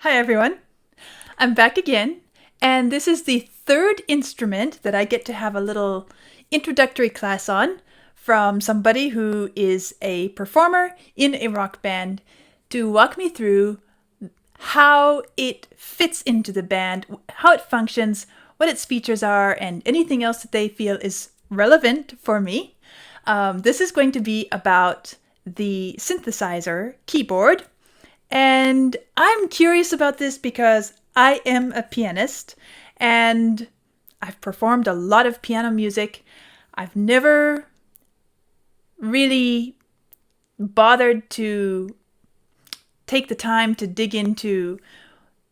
Hi everyone, I'm back again, and this is the third instrument that I get to have a little introductory class on from somebody who is a performer in a rock band to walk me through how it fits into the band, how it functions, what its features are, and anything else that they feel is relevant for me. This is going to be about the synthesizer keyboard. And I'm curious about this because I am a pianist and I've performed a lot of piano music. I've never really bothered to take the time to dig into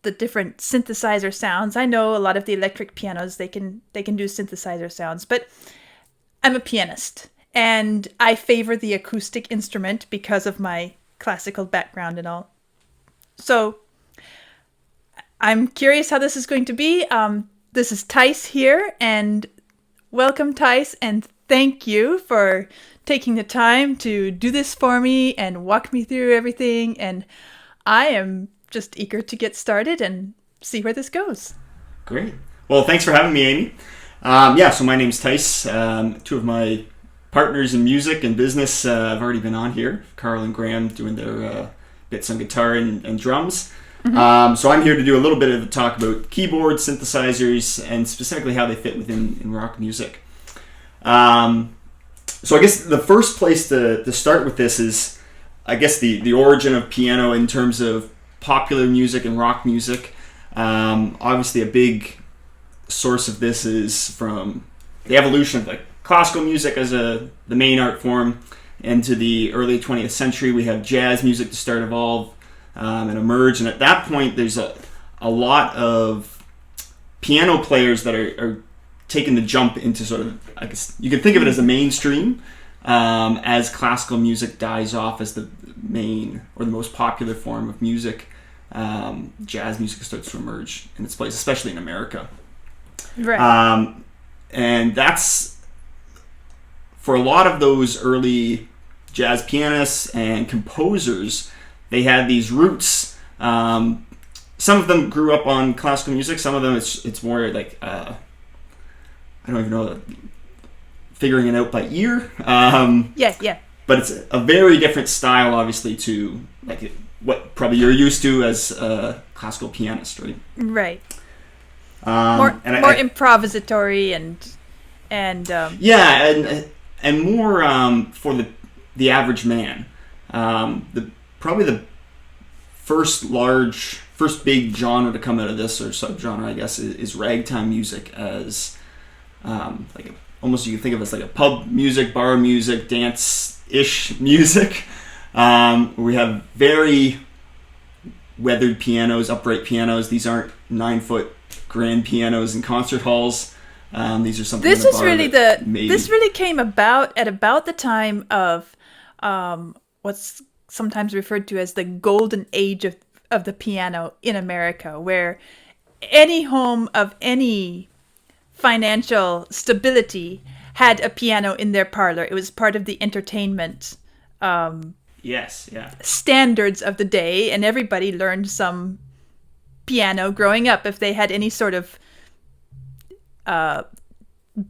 the different synthesizer sounds. I know a lot of the electric pianos, they can do synthesizer sounds, but I'm a pianist and I favor the acoustic instrument because of my classical background and all. So I'm curious how this is going to be. This is Tyse here, and welcome, Tyse, and thank you for taking the time to do this for me and walk me through everything. And I am just eager to get started and see where this goes. Great. Well, thanks for having me, Amy. So my name's Tyse. Two of my partners in music and business have already been on here. Carl and Graham doing their bits on guitar and drums. Mm-hmm. So I'm here to do a little bit of a talk about keyboards, synthesizers, and specifically how they fit in rock music. So I guess the first place to start with this is, I guess, the origin of piano in terms of popular music and rock music. Obviously, a big source of this is from the evolution of like classical music as the main art form. Into the early 20th century, we have jazz music to start evolve and emerge. And at that point, there's a lot of piano players that are taking the jump into sort of, I guess you can think of it as the mainstream, as classical music dies off as the main or the most popular form of music. Jazz music starts to emerge in its place, especially in America. Right. And that's, for a lot of those early jazz pianists and composers, they had these roots. Some of them grew up on classical music. Some of them it's more like I don't even know, figuring it out by ear. Yeah. But it's a very different style, obviously, to like what probably you're used to as a classical pianist, right? Right. More improvisatory and more for the average man. Probably the first big genre to come out of this, or subgenre, I guess, is ragtime music, as almost you can think of it as like a pub music, bar music, dance-ish music. We have very weathered pianos, upright pianos. These aren't 9-foot grand pianos in concert halls. These are something. This really came about at about the time of what's sometimes referred to as the golden age of the piano in America, where any home of any financial stability had a piano in their parlor. It was part of the entertainment standards of the day, and everybody learned some piano growing up if they had any sort of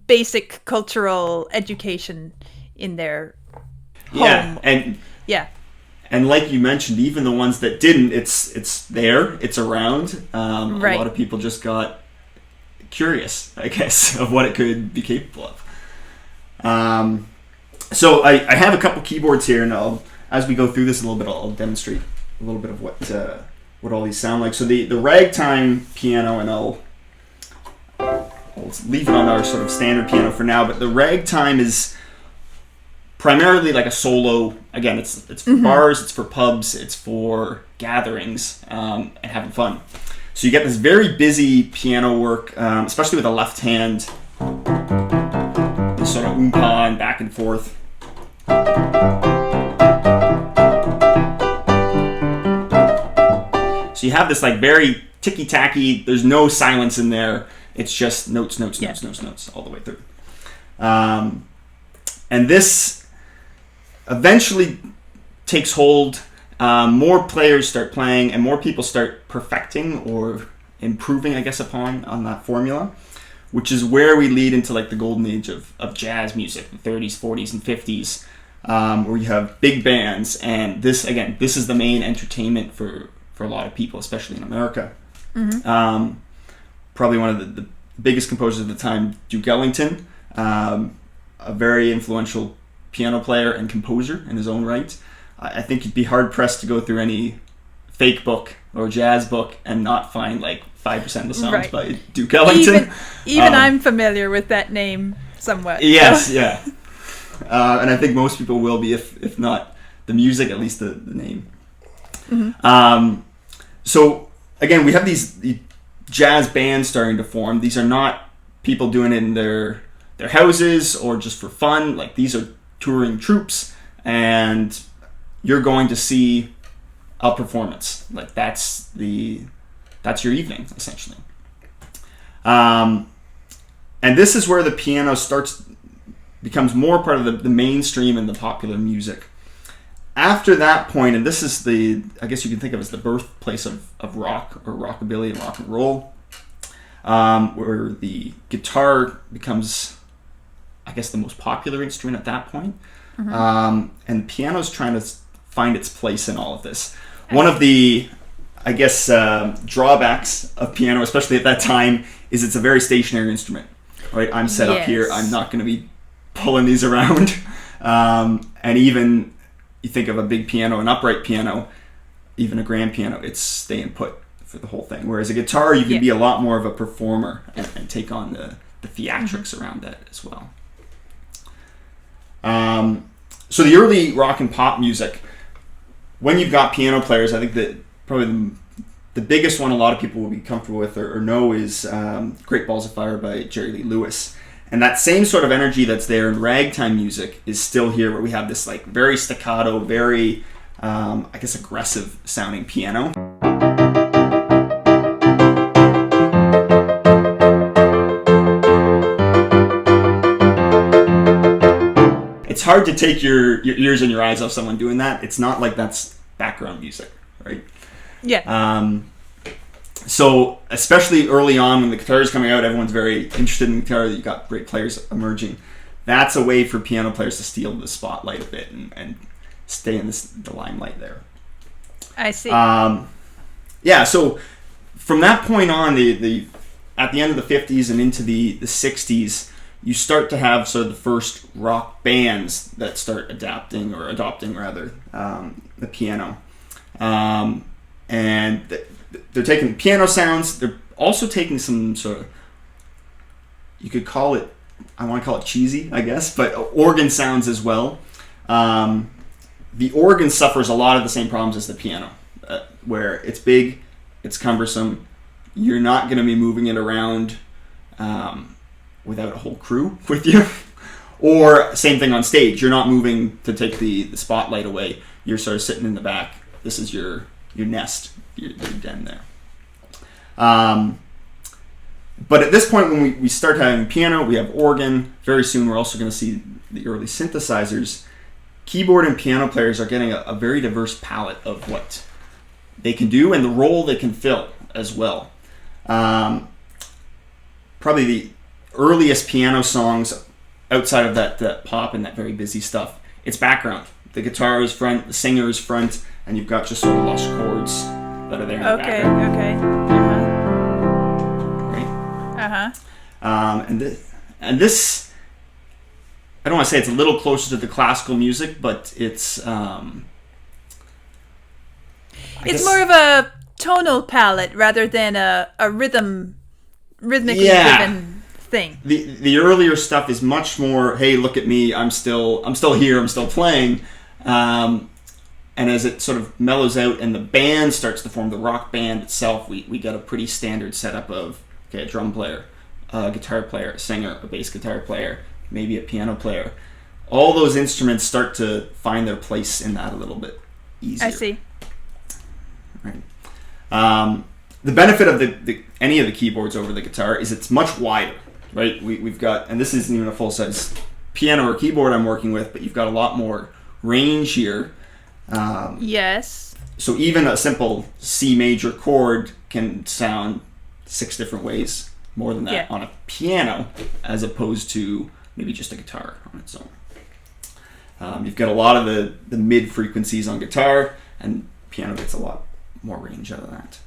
basic cultural education in their home. And like you mentioned, even the ones that didn't, it's there, it's around. Right. A lot of people just got curious, I guess, of what it could be capable of. So I have a couple keyboards here, and as we go through this a little bit, I'll demonstrate a little bit of what all these sound like. So the ragtime piano, and I'll leave it on our sort of standard piano for now, but the ragtime is primarily like a solo. Again, it's for bars, it's for pubs, it's for gatherings, and having fun. So you get this very busy piano work, especially with the left hand, this sort of oompa and back and forth. So you have this like very ticky-tacky, there's no silence in there. It's just notes, notes all the way through. And this eventually takes hold more players start playing and more people start perfecting or improving, I guess, on that formula, which is where we lead into like the golden age of jazz music, the 30s, 40s, and 50s, where you have big bands. And this is the main entertainment for a lot of people, especially in America. Mm-hmm. Probably one of the biggest composers of the time, Duke Ellington, a very influential piano player and composer in his own right. I think you'd be hard pressed to go through any fake book or jazz book and not find like 5% of the songs by Duke Ellington. Even I'm familiar with that name somewhat. Yes, yeah. And I think most people will be, if not the music, at least the name. Mm-hmm. So again, we have these jazz bands starting to form. These are not people doing it in their houses or just for fun. Like, these are touring troops, and you're going to see a performance. Like, that's your evening, essentially. And this is where the piano becomes more part of the mainstream and the popular music. After that point, and this is I guess you can think of as the birthplace of rock or rockabilly and rock and roll, where the guitar becomes, I guess, the most popular instrument at that point. Mm-hmm. And piano's trying to find its place in all of this. One of the, I guess, drawbacks of piano, especially at that time, is it's a very stationary instrument. Right? I'm set up here. I'm not going to be pulling these around. And even you think of a big piano, an upright piano, even a grand piano, it's staying put for the whole thing. Whereas a guitar, you can be a lot more of a performer and take on the theatrics around that as well. So the early rock and pop music, when you've got piano players, I think that probably the biggest one a lot of people will be comfortable with or know is Great Balls of Fire by Jerry Lee Lewis. And that same sort of energy that's there in ragtime music is still here, where we have this like very staccato, very, I guess, aggressive sounding piano. It's hard to take your ears and your eyes off someone doing that. It's not like that's background music, right? Yeah. So especially early on when the guitar is coming out, everyone's very interested in guitar. You've got great players emerging. That's a way for piano players to steal the spotlight a bit and stay in the limelight there. I see. Yeah, so from that point on, at the end of the 50s and into the 60s, you start to have sort of the first rock bands that start adopting the piano. And they're taking piano sounds. They're also taking some sort of, you could call it, I want to call it cheesy, I guess, but organ sounds as well. The organ suffers a lot of the same problems as the piano, where it's big, it's cumbersome. You're not going to be moving it around without a whole crew with you. Or same thing on stage. You're not moving to take the spotlight away. You're sort of sitting in the back. This is your nest, your den there. But at this point, when we start having piano, we have organ. Very soon, we're also going to see the early synthesizers. Keyboard and piano players are getting a very diverse palette of what they can do and the role they can fill as well. Probably the earliest piano songs outside of that pop and that very busy stuff, it's background. The guitar is front, the singer is front, and you've got just sort of lush chords that are there in the background. Okay. Right? And this, I don't want to say it's a little closer to the classical music, but it's more of a tonal palette rather than a rhythmically driven thing. The earlier stuff is much more, hey, look at me, I'm still here, I'm still playing. And as it sort of mellows out and the band starts to form, the rock band itself, we get a pretty standard setup of a drum player, a guitar player, a singer, a bass guitar player, maybe a piano player. All those instruments start to find their place in that a little bit easier. I see. Right. The benefit of any of the keyboards over the guitar is it's much wider, right? We've got, and this isn't even a full-size piano or keyboard I'm working with, but you've got a lot more range here. Yes. So even a simple C major chord can sound 6 different ways, more than that on a piano, as opposed to maybe just a guitar on its own. You've got a lot of the mid frequencies on guitar, and piano gets a lot more range out of that.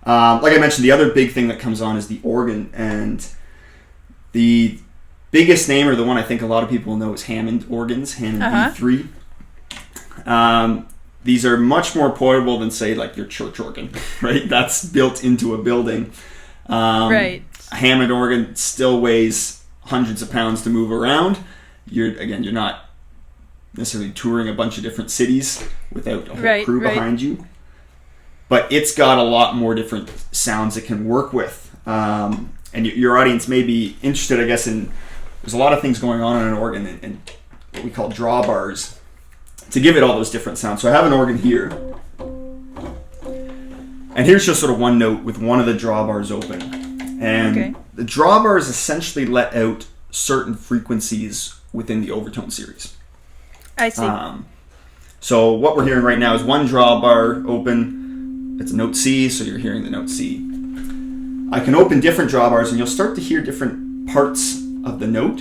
Like I mentioned, the other big thing that comes on is the organ, and the biggest name, or the one I think a lot of people know, is Hammond organs, Hammond B3. These are much more portable than, say, like your church organ, right? That's built into a building. Right. A Hammond organ still weighs hundreds of pounds to move around. You're not necessarily touring a bunch of different cities without a whole crew behind you. But it's got a lot more different sounds it can work with. And your audience may be interested, I guess, in... There's a lot of things going on in an organ and what we call drawbars to give it all those different sounds. So I have an organ here. And here's just sort of one note with one of the drawbars open. And the drawbars essentially let out certain frequencies within the overtone series. I see. So what we're hearing right now is one drawbar open. It's a note C, so you're hearing the note C. I can open different drawbars and you'll start to hear different parts of the note.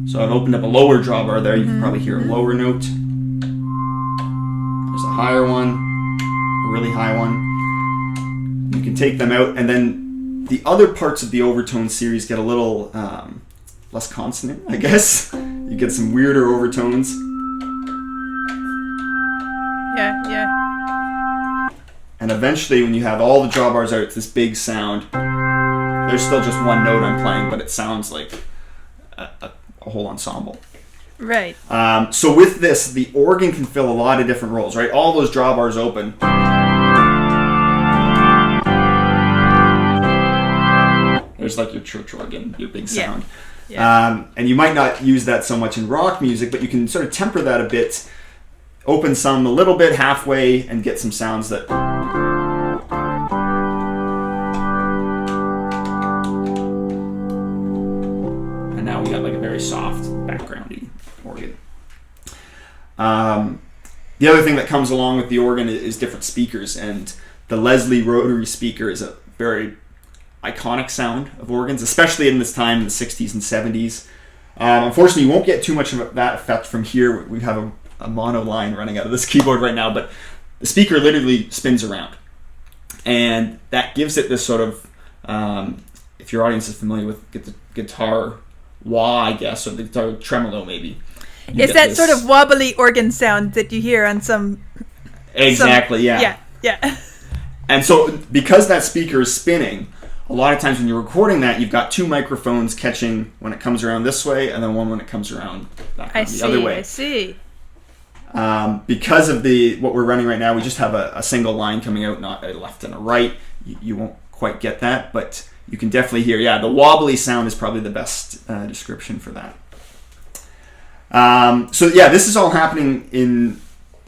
So I've opened up a lower drawbar there. You can probably hear a lower note. There's a higher one, a really high one. You can take them out, and then the other parts of the overtone series get a little less consonant, I guess. You get some weirder overtones. Yeah. And eventually, when you have all the drawbars out, it's this big sound. There's still just one note I'm playing, but it sounds like a whole ensemble. Right. So with this, the organ can fill a lot of different roles, right? All those drawbars open. There's like your church organ, your big sound. Yeah. And you might not use that so much in rock music, but you can sort of temper that a bit, open some a little bit halfway, and get some sounds that... And now we got like a very soft, backgroundy organ. The other thing that comes along with the organ is different speakers, and the Leslie rotary speaker is a very iconic sound of organs, especially in this time in the 60s and 70s. Unfortunately, you won't get too much of that effect from here. We have a mono line running out of this keyboard right now, but the speaker literally spins around. And that gives it this sort of, if your audience is familiar with the guitar wah, I guess, or the guitar tremolo maybe. Is that this sort of wobbly organ sound that you hear on some... Exactly, yeah. Yeah. And so because that speaker is spinning, a lot of times when you're recording that, you've got two microphones catching when it comes around this way, and then one when it comes around back the other way. I see. Because of what we're running right now, we just have a single line coming out, not a left and a right. You won't quite get that, but you can definitely hear, the wobbly sound is probably the best description for that. This is all happening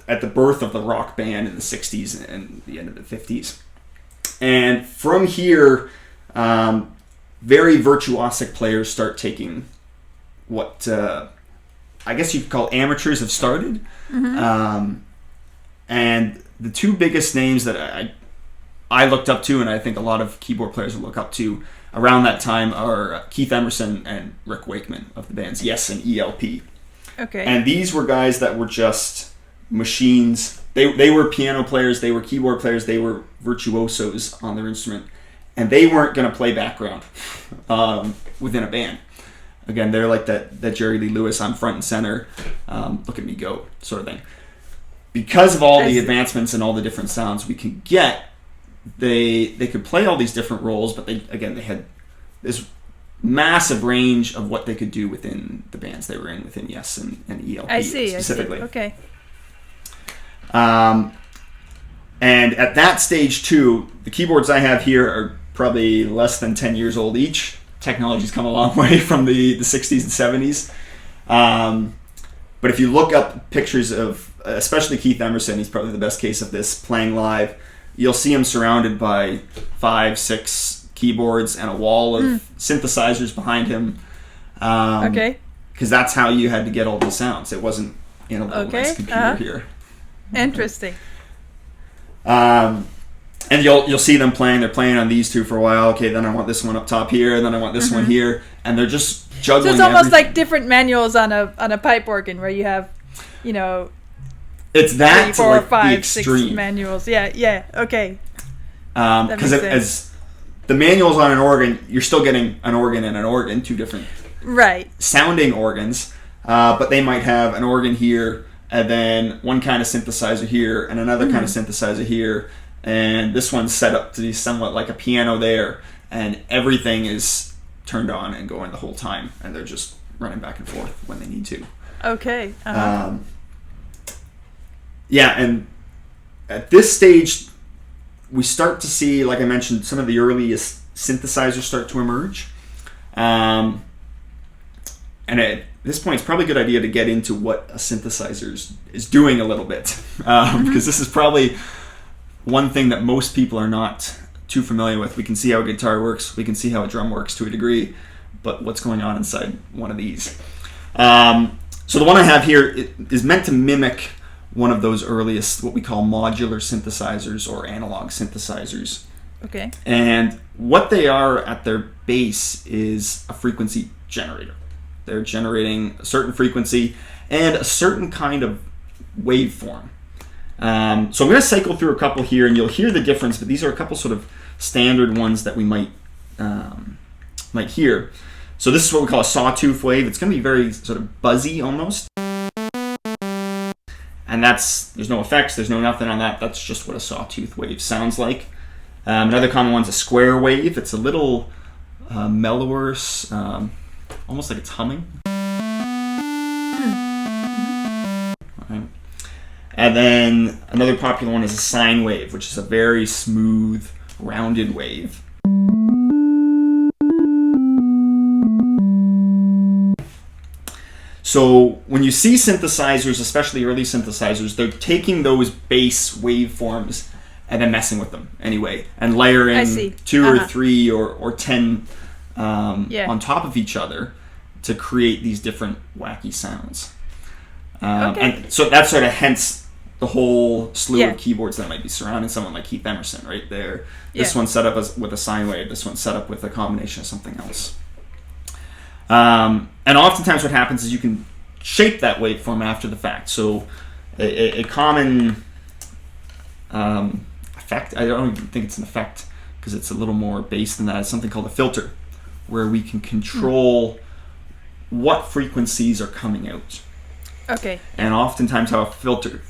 at the birth of the rock band in the 60s and the end of the 50s. And from here, very virtuosic players start taking what I guess you could call amateurs have started. Mm-hmm. And the two biggest names that I looked up to, and I think a lot of keyboard players will look up to around that time, are Keith Emerson and Rick Wakeman of the bands Yes and ELP. Okay. And these were guys that were just machines. They were piano players, they were keyboard players, they were virtuosos on their instrument, and they weren't going to play background within a band. Again, they're like that Jerry Lee Lewis, I'm front and center, look at me go sort of thing. Because of all the advancements and all the different sounds we can get, they could play all these different roles, but they had this massive range of what they could do within the bands they were in, within Yes and ELP specifically. I see. Okay. And at that stage too, the keyboards I have here are probably less than 10 years old each. Technology's come a long way from the 60s and 70s. But if you look up pictures of, especially Keith Emerson, he's probably the best case of this, playing live, you'll see him surrounded by 5-6 keyboards and a wall of synthesizers behind him. Okay. Because that's how you had to get all these sounds. It wasn't in a little nice computer here. Interesting. And you'll see them playing. They're playing on these two for a while. Okay, then I want this one up top here, and then I want this one here, and they're just juggling. So it's almost everything. like different manuals on a pipe organ, where you have, it's that 3, to 4, like 5, the extreme 6 manuals. Yeah. Okay. Because as the manuals on an organ, you're still getting an organ and an organ, two different sounding organs, but they might have an organ here, and then one kind of synthesizer here, and another kind of synthesizer here, and this one's set up to be somewhat like a piano there, and everything is turned on and going the whole time, and they're just running back and forth when they need to. Okay. Yeah, and at this stage, we start to see, like I mentioned, some of the earliest synthesizers start to emerge. And at this point, it's probably a good idea to get into what a synthesizer is doing a little bit. Because this is probably one thing that most people are not too familiar with. We can see how a guitar works. We can see how a drum works to a degree. But what's going on inside one of these? So the one I have here is meant to mimic one of those earliest, what we call modular synthesizers or analog synthesizers. Okay. And what they are at their base is a frequency generator. They're generating a certain frequency and a certain kind of waveform. So I'm going to cycle through a couple here, and you'll hear the difference, but these are a couple sort of standard ones that we might hear. So this is what we call a sawtooth wave. It's going to be very sort of buzzy almost. And there's no effects, there's no nothing on that. That's just what a sawtooth wave sounds like. Another common one's a square wave. It's a little mellower, almost like it's humming. Right. And then another popular one is a sine wave, which is a very smooth, rounded wave. So when you see synthesizers, especially early synthesizers, they're taking those bass waveforms and then messing with them anyway, and layering 2 or 3 or 10 on top of each other to create these different wacky sounds. And so that's sort of hence the whole slew of keyboards that might be surrounding someone like Keith Emerson right there. This one's set up with a sine wave. This one's set up with a combination of something else. And oftentimes what happens is you can shape that waveform after the fact. So a common effect, I don't even think it's an effect because it's a little more base than that, it's something called a filter, where we can control what frequencies are coming out. Okay. And oftentimes how a filter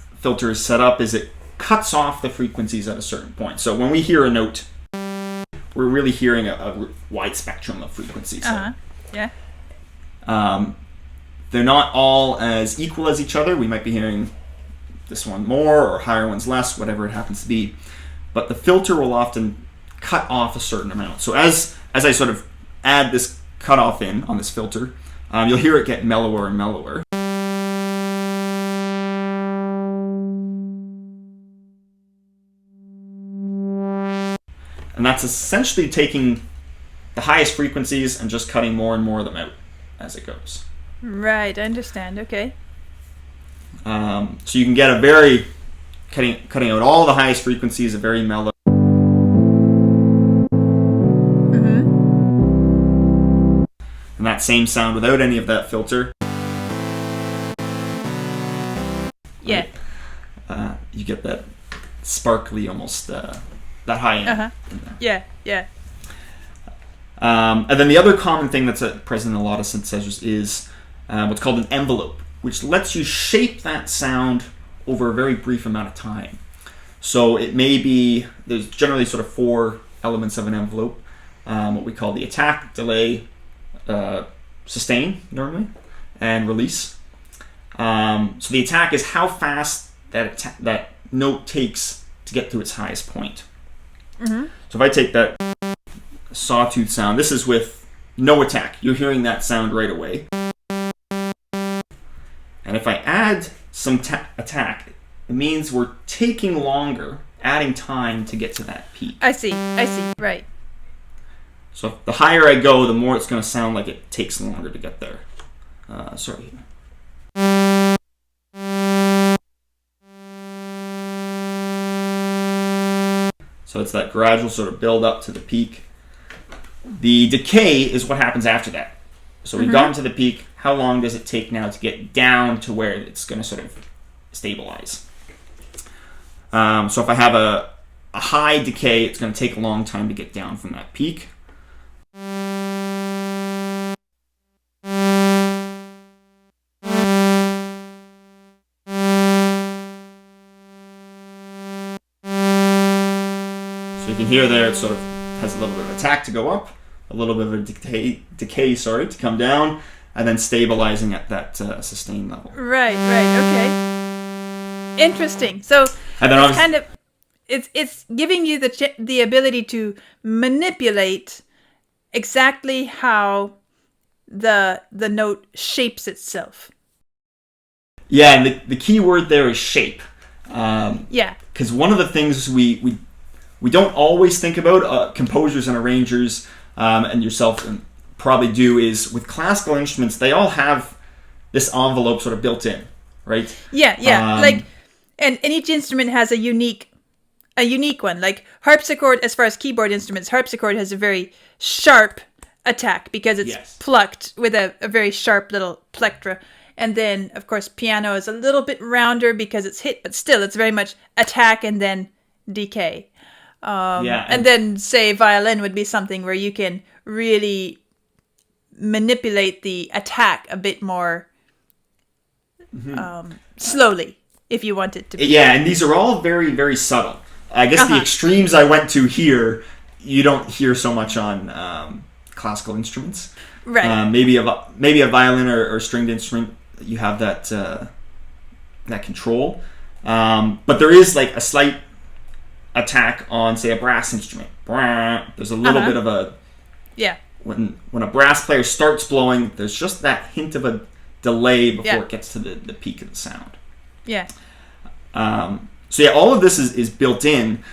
is set up is it cuts off the frequencies at a certain point. So when we hear a note, we're really hearing a wide spectrum of frequencies. Yeah. They're not all as equal as each other. We might be hearing this one more or higher ones less, whatever it happens to be. But the filter will often cut off a certain amount. So as I sort of add this cutoff in on this filter, you'll hear it get mellower and mellower. And that's essentially taking the highest frequencies and just cutting more and more of them out as it goes. Right, I understand. Okay. So you can get a very cutting out all the highest frequencies, a very mellow. And that same sound without any of that filter. Yeah. Right? You get that sparkly, almost that high end. Yeah. And then the other common thing that's present in a lot of synthesizers is what's called an envelope, which lets you shape that sound over a very brief amount of time. So it may be, there's generally sort of 4 elements of an envelope, what we call the attack, delay, sustain normally, and release. So the attack is how fast that note takes to get to its highest point. So if I take that sawtooth sound, this is with no attack. You're hearing that sound right away. And if I add some attack, it means we're taking longer, adding time to get to that peak. I see, right. So the higher I go, the more it's going to sound like it takes longer to get there. So it's that gradual sort of build up to the peak. The decay is what happens after that. So we've gotten to the peak. How long does it take now to get down to where it's going to sort of stabilize? So if I have a high decay, it's going to take a long time to get down from that peak. So you can hear there it sort of has a little bit of attack to go up, a little bit of a decay to come down, and then stabilizing at that sustained level. Right, okay. Interesting. So and then it's kind of it's giving you the ability to manipulate exactly how the note shapes itself. Yeah, and the key word there is shape. Yeah. Because one of the things we don't always think about, composers and arrangers and yourself probably do, is with classical instruments, they all have this envelope sort of built in, right? Yeah. And each instrument has a unique one. Like harpsichord, as far as keyboard instruments, harpsichord has a very sharp attack because it's plucked with a very sharp little plectra. And then, of course, piano is a little bit rounder because it's hit, but still, it's very much attack and then decay. And then, say, violin would be something where you can really manipulate the attack a bit more slowly, if you want it to be. Yeah, and these are all very, very subtle. I guess the extremes I went to here, you don't hear so much on classical instruments. Right. Maybe a violin or stringed instrument, you have that control. But there is like a slight attack on, say, a brass instrument. There's a little bit of a... Yeah. When a brass player starts blowing, there's just that hint of a delay before it gets to the peak of the sound. Yeah. So yeah, all of this is built in.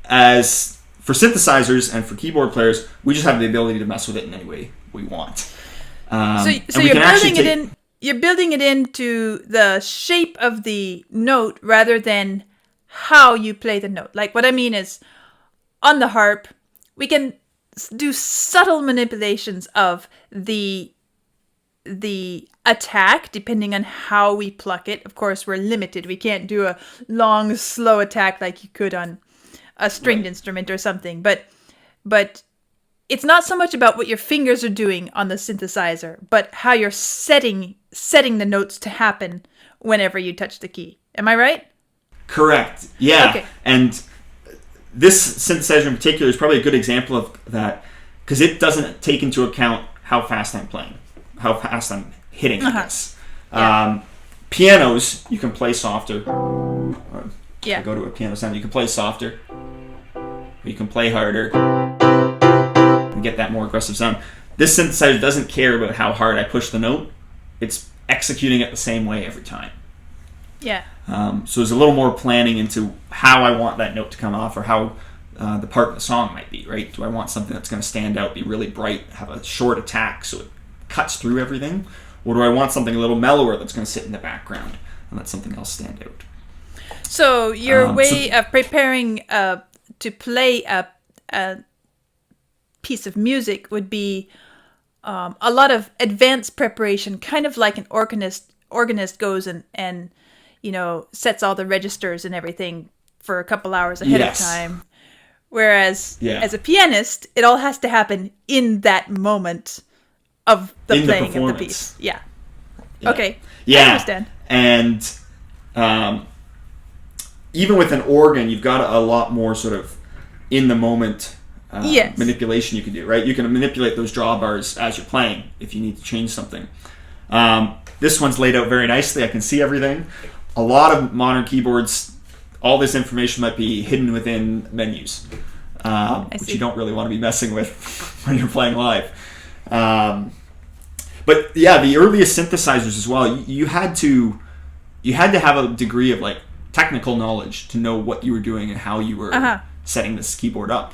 As for synthesizers and for keyboard players, we just have the ability to mess with it in any way we want. So you're building it in. You're building it into the shape of the note rather than how you play the note. Like what I mean is, on the harp, we can do subtle manipulations of the attack depending on how we pluck it. Of course, we're limited. We can't do a long, slow attack like you could on a stringed instrument or something. But it's not so much about what your fingers are doing on the synthesizer, but how you're setting the notes to happen whenever you touch the key. Am I right? Correct. Yeah. Okay. And this synthesizer in particular is probably a good example of that because it doesn't take into account how fast I'm playing, how fast I'm hitting this. Pianos, you can play softer. Or go to a piano sound, you can play softer. Or you can play harder. And get that more aggressive sound. This synthesizer doesn't care about how hard I push the note. It's executing it the same way every time. Yeah. So there's a little more planning into how I want that note to come off or how the part of the song might be, right? Do I want something that's going to stand out, be really bright, have a short attack so it cuts through everything? Or do I want something a little mellower that's going to sit in the background and let something else stand out? So your way of preparing to play a piece of music would be a lot of advanced preparation, kind of like an organist goes and sets all the registers and everything for a couple hours ahead of time. Whereas as a pianist, it all has to happen in that moment of the playing of the piece. Yeah. Okay. Yeah. I understand. And even with an organ, you've got a lot more sort of in the moment manipulation you can do, right? You can manipulate those drawbars as you're playing if you need to change something. This one's laid out very nicely. I can see everything. A lot of modern keyboards, all this information might be hidden within menus, which you don't really want to be messing with when you're playing live. But yeah, the earliest synthesizers as well, you had to have a degree of like technical knowledge to know what you were doing and how you were setting this keyboard up.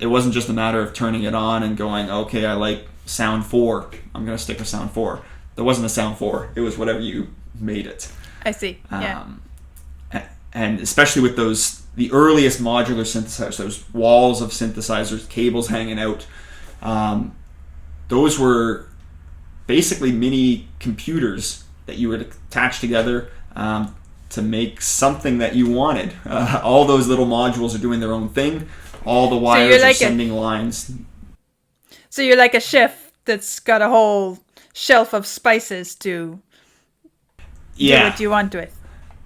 It wasn't just a matter of turning it on and going, okay, I like sound 4. I'm going to stick with sound 4. There wasn't a sound 4. It was whatever you made it. I see. Yeah. And especially with those the earliest modular synthesizers, those walls of synthesizers, cables hanging out. Those were basically mini computers that you would attach together to make something that you wanted. All those little modules are doing their own thing. All the wires are sending lines. So you're like a chef that's got a whole shelf of spices to do what you want with.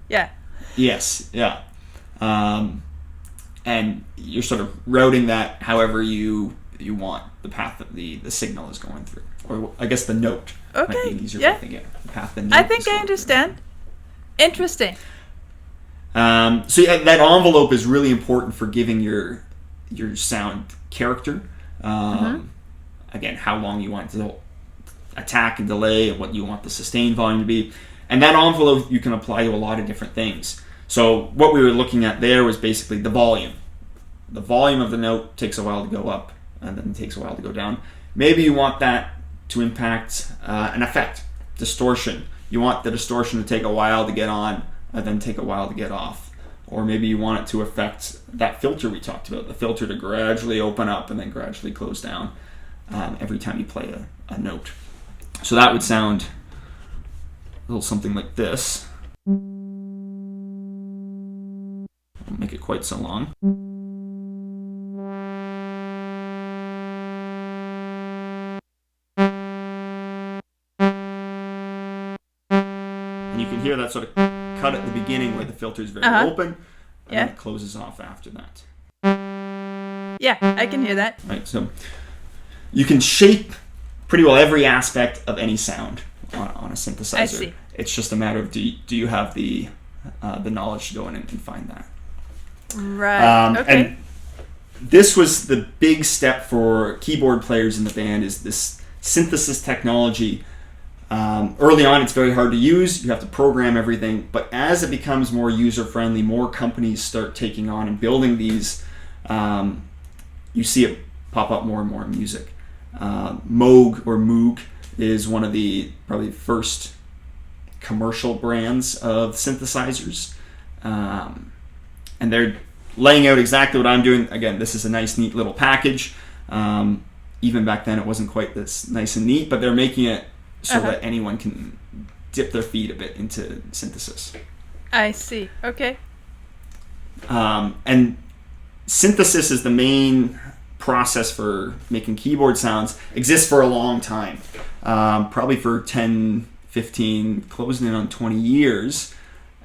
Yeah. Yes, yeah. And you're sort of routing that however you want the path that the signal is going through. Or I guess the note might be an easier way to think of it. The path the note I think I understand. Through. Interesting. So that envelope is really important for giving your sound character. Again, how long you want to attack and delay, and what you want the sustain volume to be. And that envelope you can apply to a lot of different things. So what we were looking at there was basically the volume. The volume of the note takes a while to go up, and then it takes a while to go down. Maybe you want that to impact an effect, distortion. You want the distortion to take a while to get on, and then take a while to get off. Or maybe you want it to affect that filter we talked about, the filter to gradually open up and then gradually close down every time you play a note. So that would sound a little something like this. Won't make it quite so long. And you can hear that sort of cut at the beginning where the filter is very open, and then it closes off after that. Yeah, I can hear that. Right, so you can shape pretty well every aspect of any sound on a synthesizer. I see. It's just a matter of do you have the knowledge to go in and find that. Right. Okay. And this was the big step for keyboard players in the band, is this synthesis technology. Early on, it's very hard to use. You have to program everything. But as it becomes more user-friendly, more companies start taking on and building these. You see it pop up more and more in music. Moog or Moog is one of the probably first commercial brands of synthesizers. And they're laying out exactly what I'm doing. Again, this is a nice, neat little package. Even back then, it wasn't quite this nice and neat, but they're making it so that anyone can dip their feet a bit into synthesis. I see. Okay. And synthesis is the main process for making keyboard sounds. Exists for a long time. Probably for 10, 15, closing in on 20 years.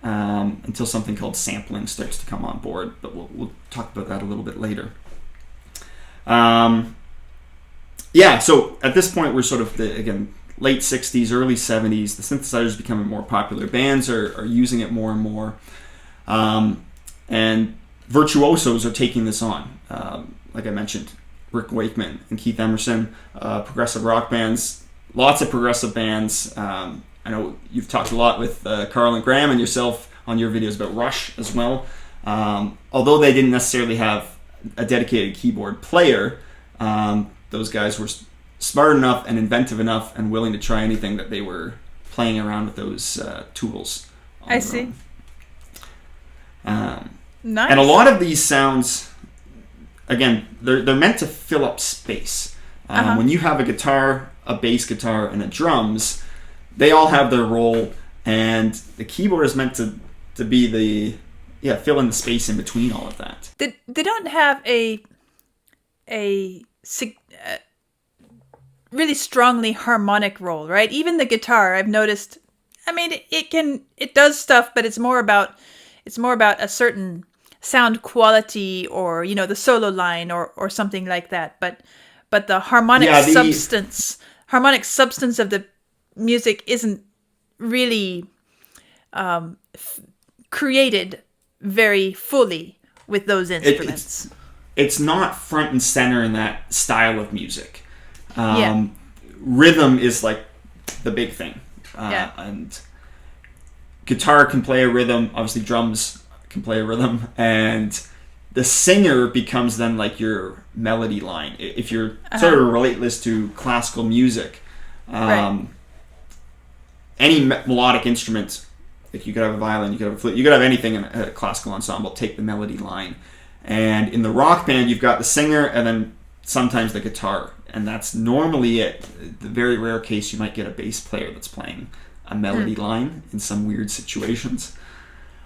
Until something called sampling starts to come on board, but we'll talk about that a little bit later. So at this point, we're sort of late 60s, early 70s. The synthesizer is becoming more popular. Bands are using it more and more, and virtuosos are taking this on. Like I mentioned, Rick Wakeman and Keith Emerson, progressive rock bands, lots of progressive bands. I know you've talked a lot with Carl and Graham and yourself on your videos about Rush as well. Although they didn't necessarily have a dedicated keyboard player, those guys were smart enough and inventive enough and willing to try anything that they were playing around with those tools. I see. Nice. And a lot of these sounds, again, they're meant to fill up space. When you have a guitar, a bass guitar, and a drums, they all have their role, and the keyboard is meant to be fill in the space in between all of that. They don't have a really strongly harmonic role, right? Even the guitar, I've noticed. I mean, it does stuff, but it's more about a certain sound quality, or the solo line, or something like that. But the harmonic substance of the music isn't really created very fully with those instruments. It's not front and center in that style of music. Rhythm is like the big thing. And guitar can play a rhythm. Obviously, drums can play a rhythm. And the singer becomes then like your melody line. If you're sort of relate this to classical music, any melodic instrument Like you could have a violin, you could have a flute, you could have anything in a classical ensemble take the melody line. And in the rock band, you've got the singer and then sometimes the guitar. And that's normally it. The very rare case you might get a bass player that's playing a melody line in some weird situations.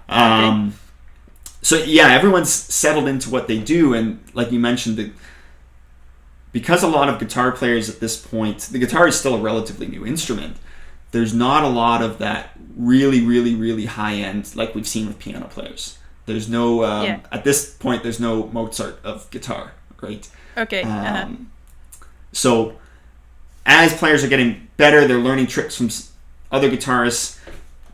So yeah, everyone's settled into what they do. And like you mentioned, because a lot of guitar players at this point, the guitar is still a relatively new instrument. There's not a lot of that really, really, really high end like we've seen with piano players. There's no, at this point, there's no Mozart of guitar, right? Okay. So as players are getting better, they're learning tricks from other guitarists.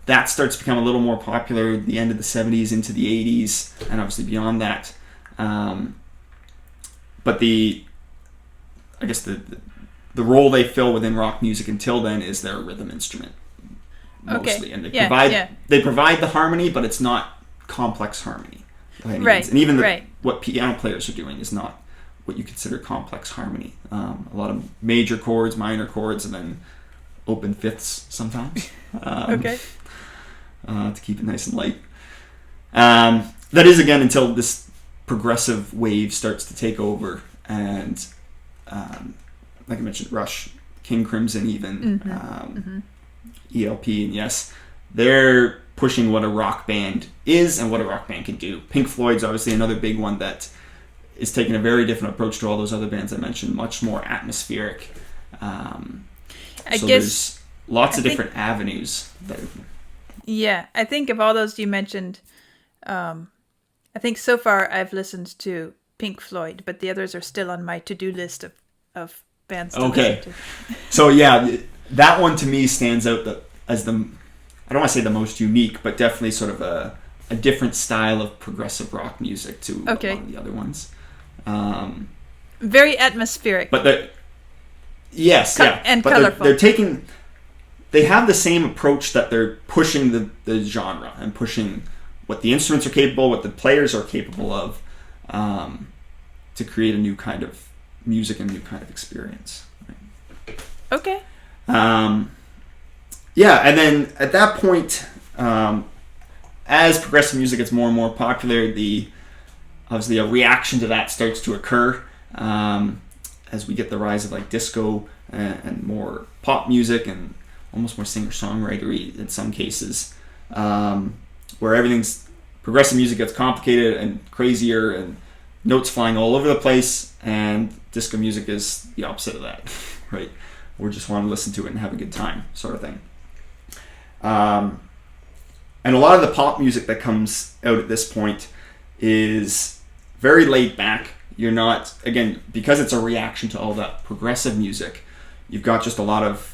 That starts to become a little more popular at the end of the 70s into the 80s, and obviously beyond that. But I guess the role they fill within rock music until then is their rhythm instrument, mostly. And they provide the harmony, but it's not complex harmony by any means. And even what piano players are doing is not what you consider complex harmony. A lot of major chords, minor chords, and then open fifths sometimes. To keep it nice and light. That is, again, until this progressive wave starts to take over. And like I mentioned, Rush, King Crimson even, ELP, and yes, they're pushing what a rock band is and what a rock band can do. Pink Floyd's obviously another big one that is taking a very different approach to all those other bands I mentioned, much more atmospheric. There's lots of different avenues. I think of all those you mentioned, I think so far I've listened to Pink Floyd, but the others are still on my to-do list of bands to listen to. So yeah, that one to me stands out as I don't want to say the most unique, but definitely sort of a different style of progressive rock music to a lot of the other ones. Very atmospheric. But and but colorful. They have the same approach that they're pushing the genre and pushing what the instruments are capable, what the players are capable of, to create a new kind of music and a new kind of experience. Right? Okay. And then at that point, as progressive music gets more and more popular, obviously a reaction to that starts to occur as we get the rise of like disco and more pop music and almost more singer-songwritery in some cases, where progressive music gets complicated and crazier and notes flying all over the place, and disco music is the opposite of that, right? We just want to listen to it and have a good time, sort of thing. And a lot of the pop music that comes out at this point is very laid back. You're not, again, because it's a reaction to all that progressive music, you've got just a lot of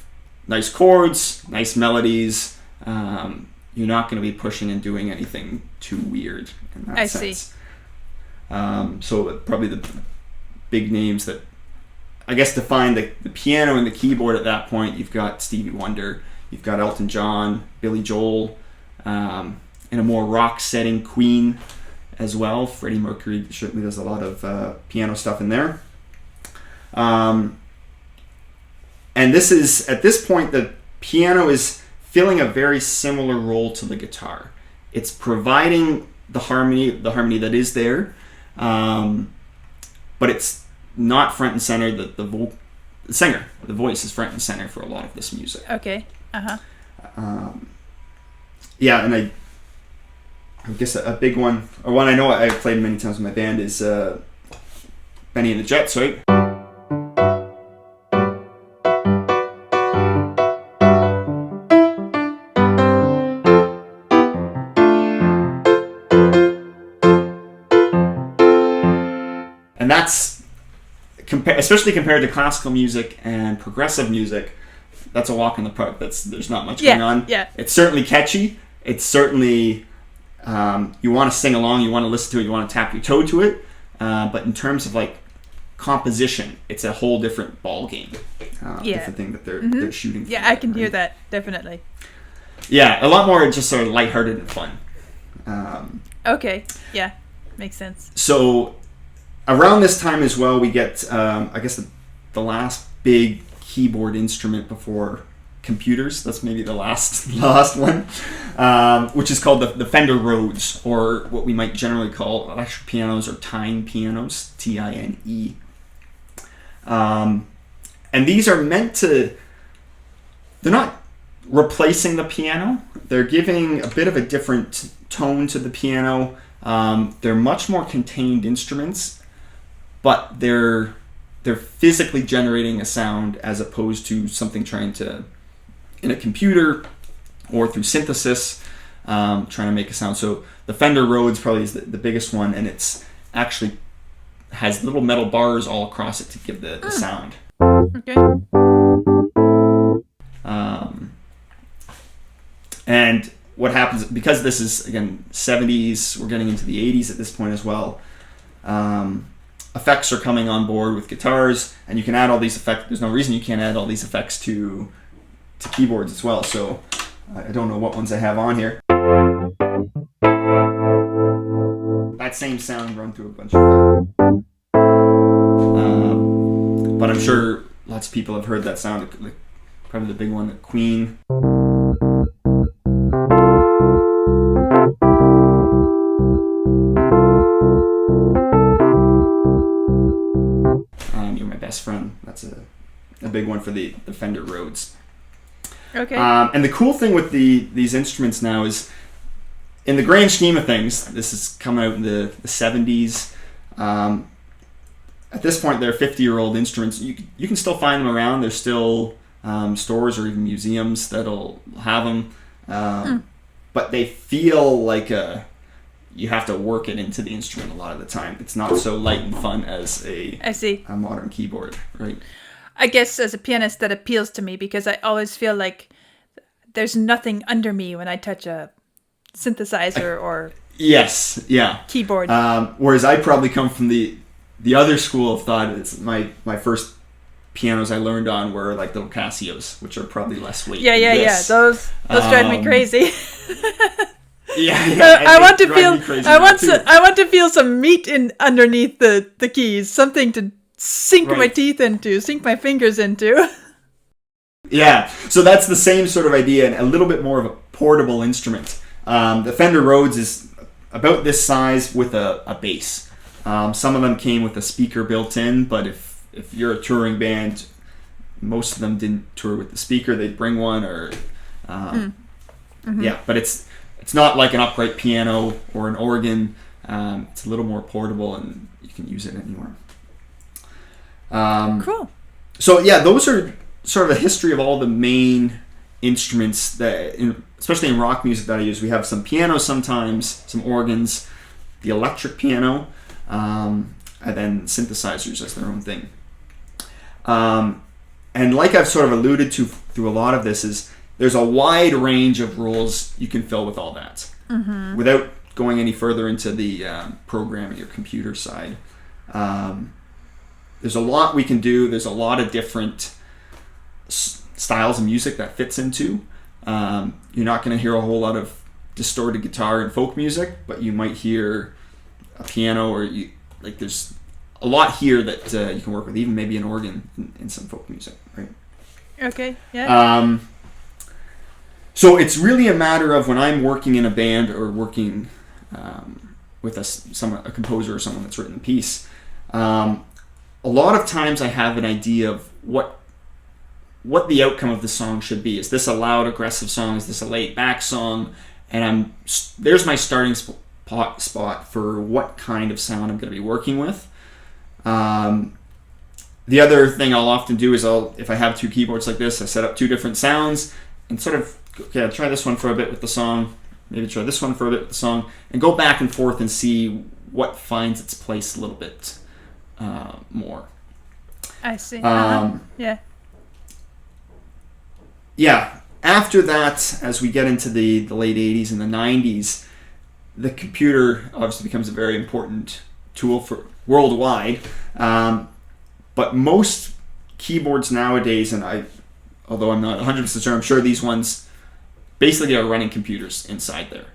nice chords, nice melodies. You're not going to be pushing and doing anything too weird in that sense. So probably the big names that I guess define the piano and the keyboard at that point, you've got Stevie Wonder, you've got Elton John, Billy Joel, in a more rock setting, Queen as well. Freddie Mercury certainly does a lot of piano stuff in there. And this is, at this point, the piano is filling a very similar role to the guitar. It's providing the harmony that is there, but it's not front and center. The singer, the voice is front and center for a lot of this music. Okay. And I guess a big one, or one I know I've played many times with my band, is Benny and the Jets, right? And that's, especially compared to classical music and progressive music, that's a walk in the park. There's not much going on. Yeah. It's certainly catchy. It's certainly, you want to sing along, you want to listen to it, you want to tap your toe to it. But in terms of like composition, it's a whole different ball game. Different thing that they're shooting for. Yeah, I can hear that, definitely. Yeah, a lot more just sort of lighthearted and fun. Okay, yeah, makes sense. So around this time as well, we get, I guess, the last big keyboard instrument before computers. That's maybe the last one, which is called the Fender Rhodes, or what we might generally call electric pianos or Tyne pianos, Tine. And these are meant to, they're not replacing the piano. They're giving a bit of a different tone to the piano. They're much more contained instruments, but they're physically generating a sound as opposed to something trying to, in a computer or through synthesis, trying to make a sound. So the Fender Rhodes probably is the biggest one, and it's actually has little metal bars all across it to give the sound. Okay. And what happens, because this is, again, 70s, we're getting into the 80s at this point as well, effects are coming on board with guitars, and you can add all these effects. There's no reason you can't add all these effects to keyboards as well. So I don't know what ones I have on here. That same sound run through a bunch of effects. But I'm sure lots of people have heard that sound, like probably the big one, Queen. You're My Best Friend. That's a big one for the Fender Rhodes. Okay. And the cool thing with these instruments now is, in the grand scheme of things, this is coming out in the 70s. At this point, they're 50-year-old instruments. You can still find them around. There's still stores or even museums that'll have them. But they feel like you have to work it into the instrument a lot of the time. It's not so light and fun as a modern keyboard, right? I guess as a pianist that appeals to me because I always feel like there's nothing under me when I touch a synthesizer or keyboard. Whereas I probably come from the other school of thought. It's my first pianos I learned on were like little Casios, which are probably less weight. Yeah. Those drive me crazy. I want to feel some meat underneath the keys, something to sink my teeth into, sink my fingers into. Yeah, so that's the same sort of idea, and a little bit more of a portable instrument. The Fender Rhodes is about this size with a bass. Some of them came with a speaker built in, but if you're a touring band, most of them didn't tour with the speaker. They'd bring one, or but it's not like an upright piano or an organ. It's a little more portable, and you can use it anywhere. Cool. So yeah, those are sort of a history of all the main instruments that, especially in rock music, that I use. We have some pianos sometimes, some organs, the electric piano, and then synthesizers as their own thing. And like I've sort of alluded to through a lot of this, is there's a wide range of roles you can fill with all that, without going any further into the programming or computer side. There's a lot we can do. There's a lot of different styles of music that fits into. You're not going to hear a whole lot of distorted guitar in folk music, but you might hear a piano, or there's a lot here that you can work with, even maybe an organ in some folk music, right? Okay, yeah. So it's really a matter of, when I'm working in a band or working with a composer or someone that's written a piece, a lot of times I have an idea of what the outcome of the song should be. Is this a loud, aggressive song? Is this a laid back song? And there's my starting spot for what kind of sound I'm going to be working with. The other thing I'll often do is if I have two keyboards like this, I set up two different sounds and sort of, okay, I'll try this one for a bit with the song, maybe try this one for a bit with the song, and go back and forth and see what finds its place a little bit more. I see. Yeah. After that, as we get into the late 80s and the 90s, the computer obviously becomes a very important tool for worldwide. But most keyboards nowadays, and although I'm not 100% sure, I'm sure these ones basically are running computers inside there.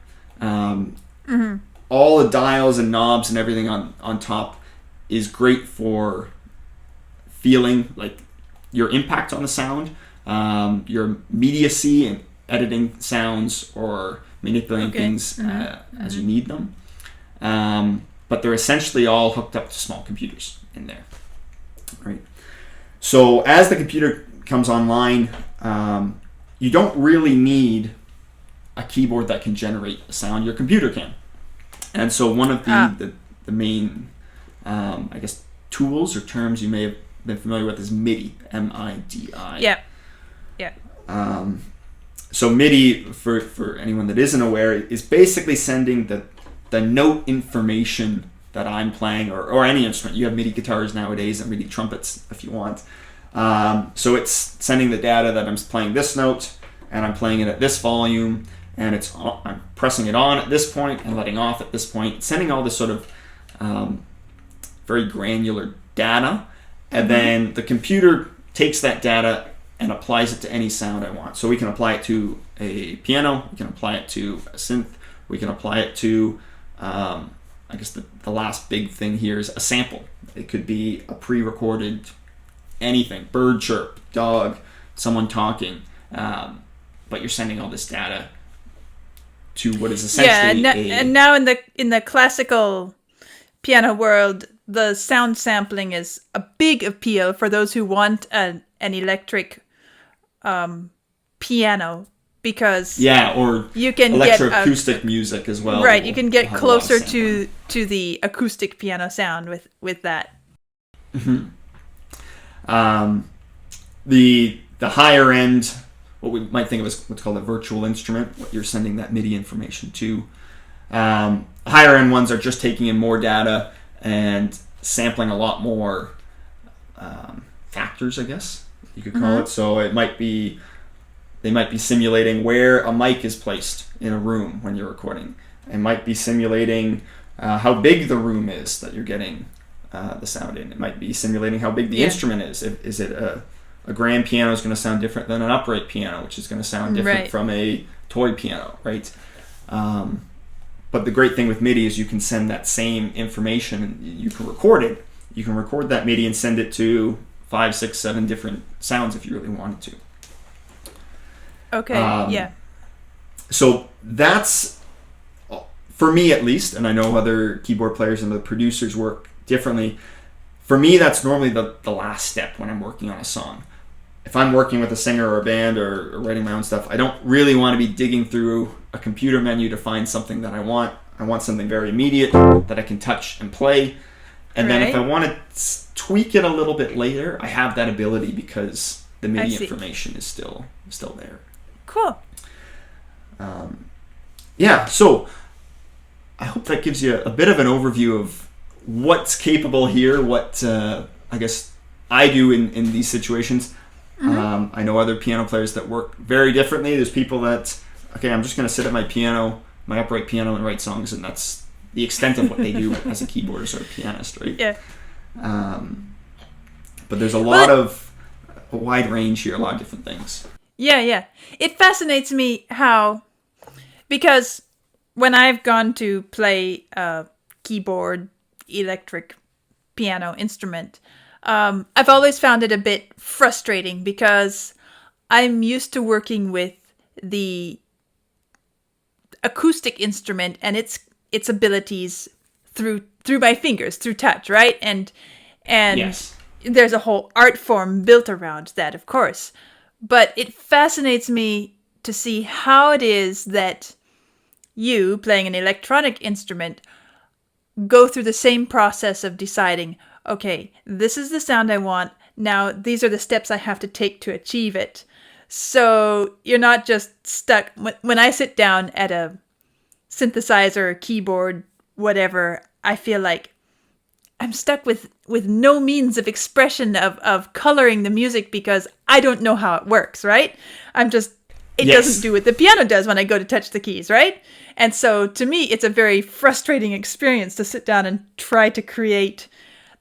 All the dials and knobs and everything on top is great for feeling like your impact on the sound. your immediacy and editing sounds or manipulating things as you need them. But they're essentially all hooked up to small computers in there. Right. So as the computer comes online, you don't really need a keyboard that can generate a sound. Your computer can. And so one of the main, I guess, tools or terms you may have been familiar with is MIDI, M-I-D-I. Yeah. Yeah. So MIDI, for anyone that isn't aware, is basically sending the note information that I'm playing, or any instrument. You have MIDI guitars nowadays and MIDI trumpets if you want. So it's sending the data that I'm playing this note, and I'm playing it at this volume, and I'm pressing it on at this point and letting off at this point, sending all this sort of very granular data, and then the computer takes that data and applies it to any sound I want. So we can apply it to a piano, we can apply it to a synth, we can apply it to, I guess the last big thing here is a sample. It could be a pre-recorded anything, bird chirp, dog, someone talking, but you're sending all this data to what is essentially and now in the classical piano world, the sound sampling is a big appeal for those who want an electric piano, because or you can electroacoustic music as well. Right, you can get closer to the acoustic piano sound with that. Mm-hmm. The higher end, what we might think of as what's called a virtual instrument, what you're sending that MIDI information to. Higher end ones are just taking in more data and sampling a lot more factors, I guess you could call it. So they might be simulating where a mic is placed in a room when you're recording. It might be simulating how big the room is that you're getting the sound in. It might be simulating how big the instrument is. Is it a grand piano is going to sound different than an upright piano, which is going to sound different from a toy piano, right? But the great thing with MIDI is you can send that same information and you can record it. You can record that MIDI and send it to 5, 6, 7 different sounds if you really wanted to. Okay, So that's, for me at least, and I know other keyboard players and the producers work differently. For me, that's normally the last step when I'm working on a song. If I'm working with a singer or a band or writing my own stuff, I don't really want to be digging through a computer menu to find something that I want. I want something very immediate that I can touch and play. And then if I want to tweak it a little bit later, I have that ability because the MIDI information is still there. Cool. So I hope that gives you a bit of an overview of what's capable here, what I guess I do in these situations. I know other piano players that work very differently. There's people that, I'm just going to sit at my piano, my upright piano, and write songs, and that's the extent of what they do as a keyboardist or a pianist, right? Yeah. But there's a wide range here, a lot of different things. Yeah. It fascinates me because when I've gone to play a keyboard, electric piano instrument, I've always found it a bit frustrating because I'm used to working with the acoustic instrument and its abilities through my fingers, through touch, right? And there's a whole art form built around that, of course. But it fascinates me to see how it is that you, playing an electronic instrument, go through the same process of deciding, okay, this is the sound I want. Now, these are the steps I have to take to achieve it. So you're not just stuck. When I sit down at a synthesizer, keyboard, whatever, I feel like I'm stuck with no means of expression of coloring the music because I don't know how it works, right? It doesn't do what the piano does when I go to touch the keys, right? And so to me, it's a very frustrating experience to sit down and try to create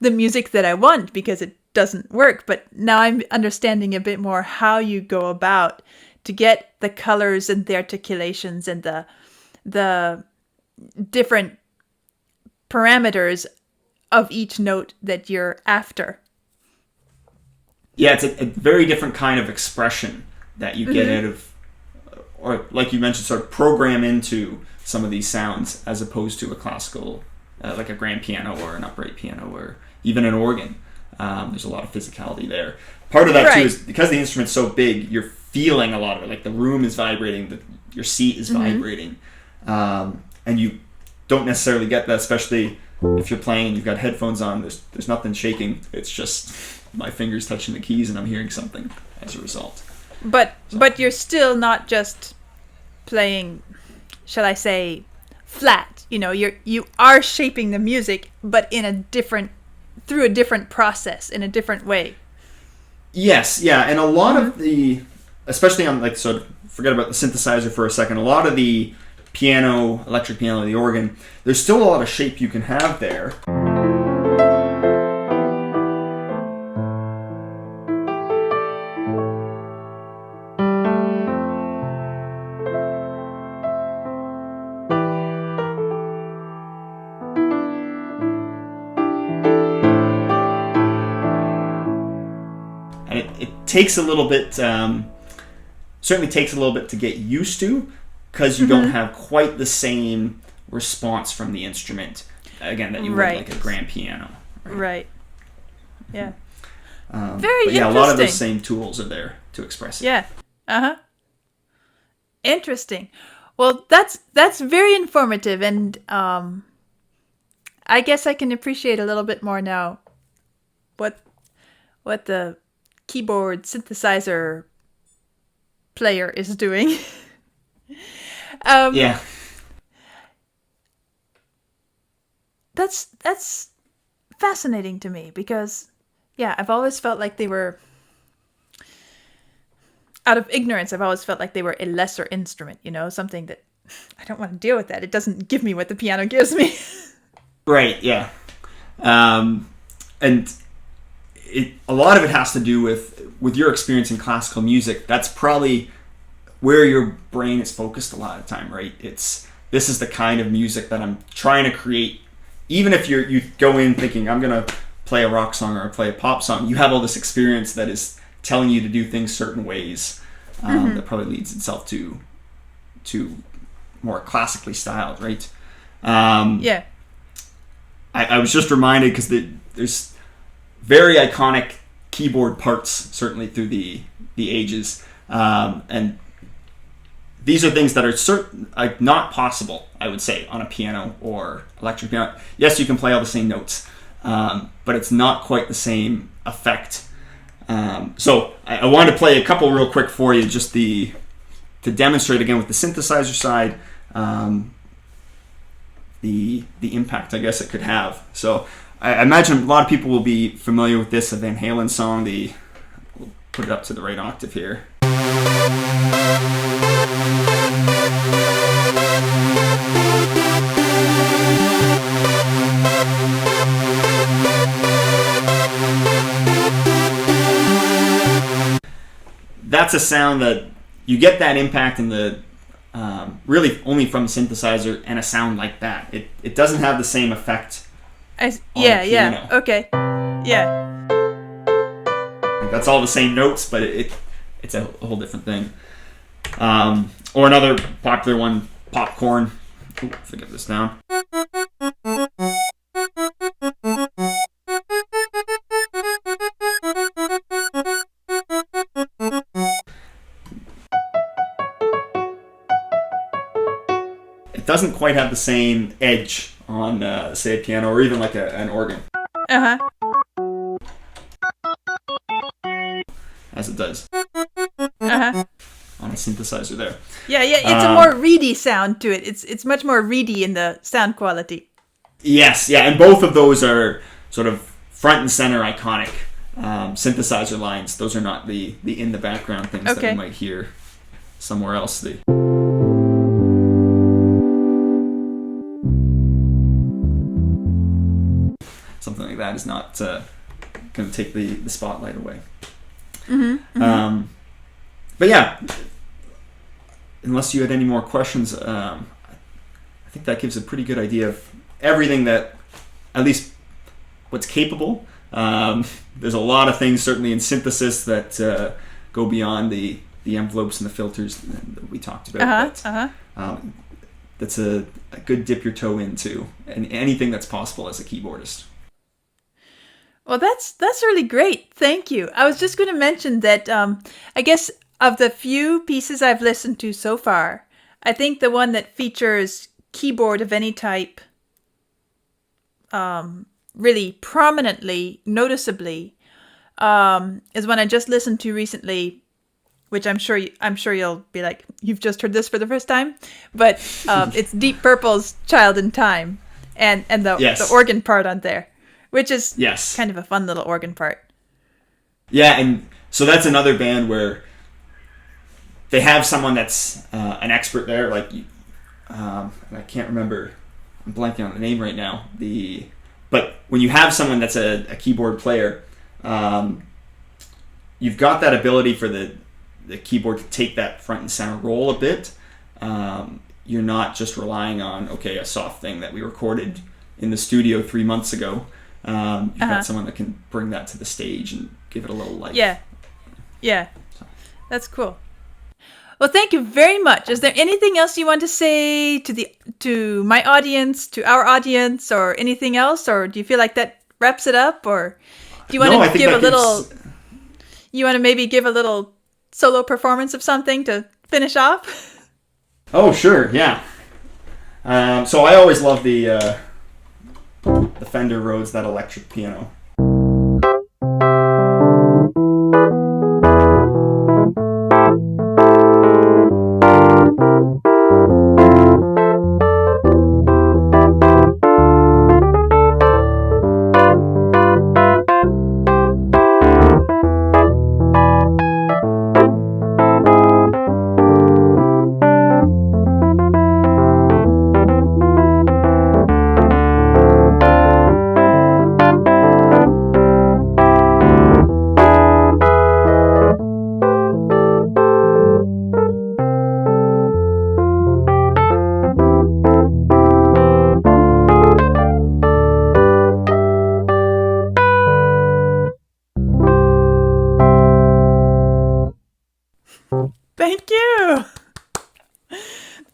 the music that I want because it doesn't work. But now I'm understanding a bit more how you go about to get the colors and the articulations and the different parameters of each note that you're after. Yeah, it's a very different kind of expression that you get out of, or like you mentioned, sort of program into some of these sounds as opposed to a classical, like a grand piano or an upright piano or even an organ. There's a lot of physicality there. Part of that too is because the instrument's so big, you're feeling a lot of it. Like the room is vibrating, your seat is vibrating, and you don't necessarily get that, especially if you're playing and you've got headphones on. There's nothing shaking. It's just my fingers touching the keys and I'm hearing something as a result. But you're still not just playing, shall I say, flat. You are shaping the music, but through a different process, in a different way. Yes, yeah, and a lot of especially on forget about the synthesizer for a second. A lot of the piano, electric piano, the organ, there's still a lot of shape you can have there. And it takes a little bit, certainly takes a little bit to get used to, because you don't have quite the same response from the instrument, again, that you would like a grand piano. Right. Yeah. Very interesting. Yeah, a lot of those same tools are there to express it. Yeah. Interesting. Well, that's very informative, and I guess I can appreciate a little bit more now what the keyboard synthesizer player is doing. Yeah. That's fascinating to me because, I've always felt like they were, out of ignorance, I've always felt like they were a lesser instrument, something that I don't want to deal with that. It doesn't give me what the piano gives me. Right, yeah. And a lot of it has to do with your experience in classical music. That's probably where your brain is focused a lot of the time, right? This is the kind of music that I'm trying to create. Even if you go in thinking, I'm going to play a rock song or play a pop song, you have all this experience that is telling you to do things certain ways, that probably leads itself to more classically styled, right? Yeah. I was just reminded because there's very iconic keyboard parts, certainly through the ages, and these are things that are not possible, I would say, on a piano or electric piano. Yes, you can play all the same notes, but it's not quite the same effect. So I wanted to play a couple real quick for you, just to demonstrate again with the synthesizer side, the impact, I guess, it could have. So I imagine a lot of people will be familiar with this, a Van Halen song. We'll put it up to the right octave here. That's a sound that you get that impact in the really only from the synthesizer, and a sound like that. It doesn't have the same effect. Yeah. Okay. Yeah. That's all the same notes, but it's a whole different thing. Or another popular one, Popcorn. Ooh, if I get this down. It doesn't quite have the same edge on, say, a piano or even like an organ. As it does. On a synthesizer there. Yeah, it's a more reedy sound to it. It's much more reedy in the sound quality. Yes, yeah, and both of those are sort of front and center iconic synthesizer lines. Those are not the in the background things that you might hear somewhere else. Something like that is not going to take the spotlight away. But yeah, unless you had any more questions, I think that gives a pretty good idea of everything that, at least what's capable There's a lot of things certainly in synthesis that go beyond the envelopes and the filters that we talked about. That's a good dip your toe into, and anything that's possible as a keyboardist. Well, that's really great. Thank you. I was just going to mention that I guess of the few pieces I've listened to so far, I think the one that features keyboard of any type really prominently, noticeably, is one I just listened to recently, which I'm sure you'll be like, you've just heard this for the first time, but it's Deep Purple's "Child in Time," and the organ part on there, which is kind of a fun little organ part. Yeah, and so that's another band where they have someone that's an expert there, like and I can't remember, I'm blanking on the name right now. But when you have someone that's a keyboard player, you've got that ability for the keyboard to take that front and center role a bit. You're not just relying on, a soft thing that we recorded in the studio 3 months ago. You've got someone that can bring that to the stage and give it a little life. Yeah. That's cool. Well, thank you very much. Is there anything else you want to say to my audience, to our audience, or anything else? Or do you feel like that wraps it up? Or do you want to give a little... You want to maybe give a little solo performance of something to finish off? Oh, sure, yeah. So I always love the Fender Rhodes, that electric piano. Thank you.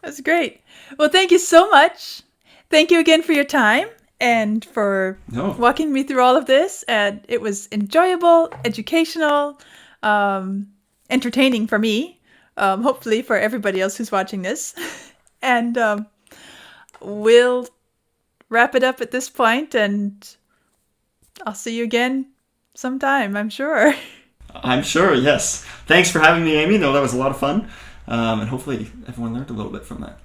That's great. Well, thank you so much. Thank you again for your time and for walking me through all of this. And it was enjoyable, educational, entertaining for me, hopefully for everybody else who's watching this. And we'll wrap it up at this point, and I'll see you again sometime, I'm sure. I'm sure, yes. Thanks for having me, Amy. No, that was a lot of fun. And hopefully everyone learned a little bit from that.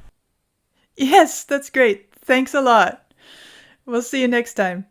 Yes, that's great. Thanks a lot. We'll see you next time.